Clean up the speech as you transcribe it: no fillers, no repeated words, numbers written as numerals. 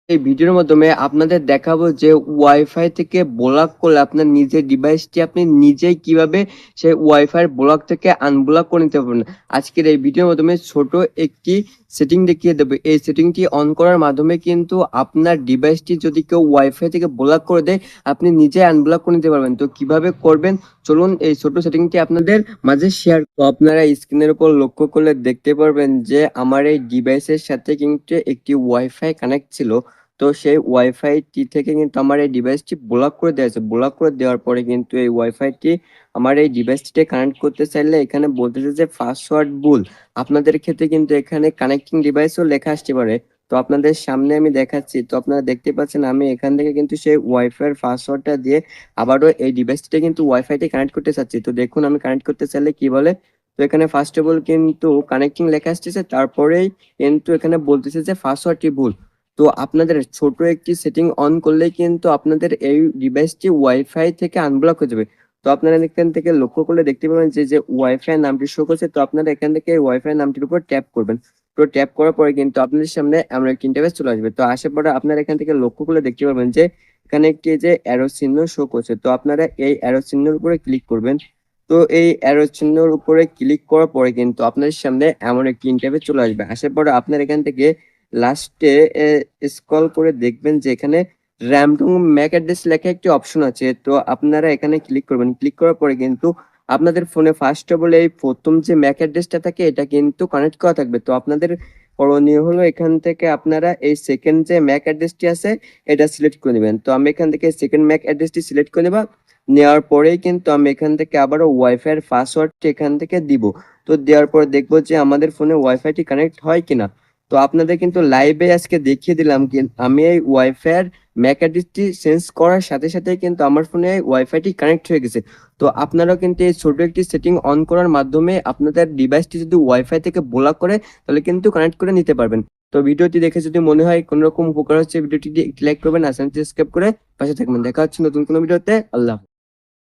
এই ভিডিওর মাধ্যমে আপনাদের দেখাবো যে ওয়াইফাই থেকে ব্লক করলে আপনার নিজের ডিভাইসটি আপনি নিজেই কিভাবে সেই ওয়াইফাই ব্লক থেকে আনব্লক করে নিতে পারবেন। আজকের এই ভিডিওর মাধ্যমে ছোট একটি সেটিং দেখিয়ে দেবে। এই সেটিংটি অন করার মাধ্যমে কিন্তু আপনার ডিভাইসটি যদি কেউ ওয়াইফাই থেকে ব্লক করে দেয় আপনি নিজে আনব্লক করে নিতে পারবেন। তো কিভাবে করবেন চলুন এই ছোট সেটিংটি আপনাদের মাঝে শেয়ার। তো আপনারা স্ক্রিনের উপর লক্ষ্য করলে দেখতে পারবেন যে আমার এই ডিভাইসের সাথে কিন্তু একটি ওয়াইফাই কানেক্ট ছিল। তো সেই ওয়াইফাইটি থেকে কিন্তু আমার এই ডিভাইসটি ব্লক করে দেওয়া হয়েছে। ব্লক করে দেওয়ার পরে কিন্তু এই ওয়াইফাইটি আমার এই ডিভাইসটিতে কানেক্ট করতে চাইলে এখানে বলতেছে যে পাসওয়ার্ড ভুল। আপনাদের ক্ষেত্রে কিন্তু এখানে কানেক্টিং ডিভাইসও লেখা আসতে পারে। তো আপনাদের সামনে আমি দেখাচ্ছি। তো আপনারা দেখতে পাচ্ছেন আমি এখান থেকে কিন্তু সেই ওয়াইফাইয়ের পাসওয়ার্ডটা দিয়ে আবারও এই ডিভাইসটিতে কিন্তু ওয়াইফাইটি কানেক্ট করতে চাচ্ছি। তো দেখুন আমি কানেক্ট করতে চাইলে কি বলে? তো এখানে ফার্স্ট অফ অল কিন্তু কানেক্টিং লেখা আসতেছে, তারপরেই কিন্তু এখানে বলতেছে যে পাসওয়ার্ডটি ভুল। তো আপনাদের ছোট একটি সেটিং অন করলেই কিন্তু আপনাদের এই ডিভাইসটি ওয়াইফাই থেকে আনব্লক হয়ে যাবে। তো আপনারা এখান থেকে লক্ষ্য করলে দেখতে পাবেন যে ওয়াইফাই নামটি শো করছে। তো আপনারা এখান থেকে ওয়াইফাই নামটির উপর ট্যাপ করবেন। তো ট্যাপ করার পরে কিন্তু আপনাদের সামনে এমন একটি ইন্টারফেস চলে আসবে। তো আসার পরে আপনারা এখান থেকে লক্ষ্য করলে দেখতে পাবেন যে এখানে একটি যে অ্যারো চিহ্ন শো করছে। তো আপনারা এই অ্যারো চিহ্নের উপরে ক্লিক করবেন। তো এই অ্যারো চিহ্নের উপরে ক্লিক করার পরে কিন্তু আপনাদের সামনে এমন একটি ইন্টারফেস চলে আসবে। আসার পরে আপনার এখান থেকে লাস্টে স্ক্রল করে দেখবেন যে এখানে র‍্যাম ম্যাক অ্যাড্রেস লেখা একটি অপশন আছে। তো আপনারা এখানে ক্লিক করবেন। ক্লিক করার পরে কিন্তু আপনাদের ফোনে ফার্স্ট অফ অল এই প্রথম যে ম্যাক অ্যাড্রেসটা থাকে এটা কিন্তু কানেক্ট করা থাকবে। তো আপনাদের করণীয় হলো এখান থেকে আপনারা এই সেকেন্ড যে ম্যাক অ্যাড্রেসটি আছে এটা সিলেক্ট করে নেবেন। তো আমি এখান থেকে সেকেন্ড ম্যাক অ্যাড্রেসটি সিলেক্ট করে নেব। নেওয়ার পরেই কিন্তু আমি এখান থেকে আবারও ওয়াইফাইয়ের পাসওয়ার্ডটি এখান থেকে দিব। তো দেওয়ার পর দেখবো যে আমাদের ফোনে ওয়াইফাইটি কানেক্ট হয় কিনা। তো আপনাদের কিন্তু লাইভে আজকে দেখিয়ে দিলাম আমি এই ওয়াইফাইয়ের ম্যাক অ্যাড্রেসটি চেঞ্জ করার সাথে সাথে কিন্তু আমার ফোনে ওয়াইফাইটি কানেক্ট হয়ে গেছে। তো আপনারাও কিন্তু এই ছোট একটি সেটিং অন করার মাধ্যমে আপনাদের ডিভাইসটি যদি ওয়াইফাই থেকে ব্লক করে তাহলে কিন্তু কানেক্ট করে নিতে পারবেন। তো ভিডিওটি দেখে যদি মনে হয় কোনো রকম উপকার হচ্ছে ভিডিওটি একটি লাইক করবেন আর চ্যানেলটি সাবস্ক্রাইব করে পাশে থাকবেন। দেখা হচ্ছে নতুন কোনো ভিডিওতে। আল্লাহ হাফেজ।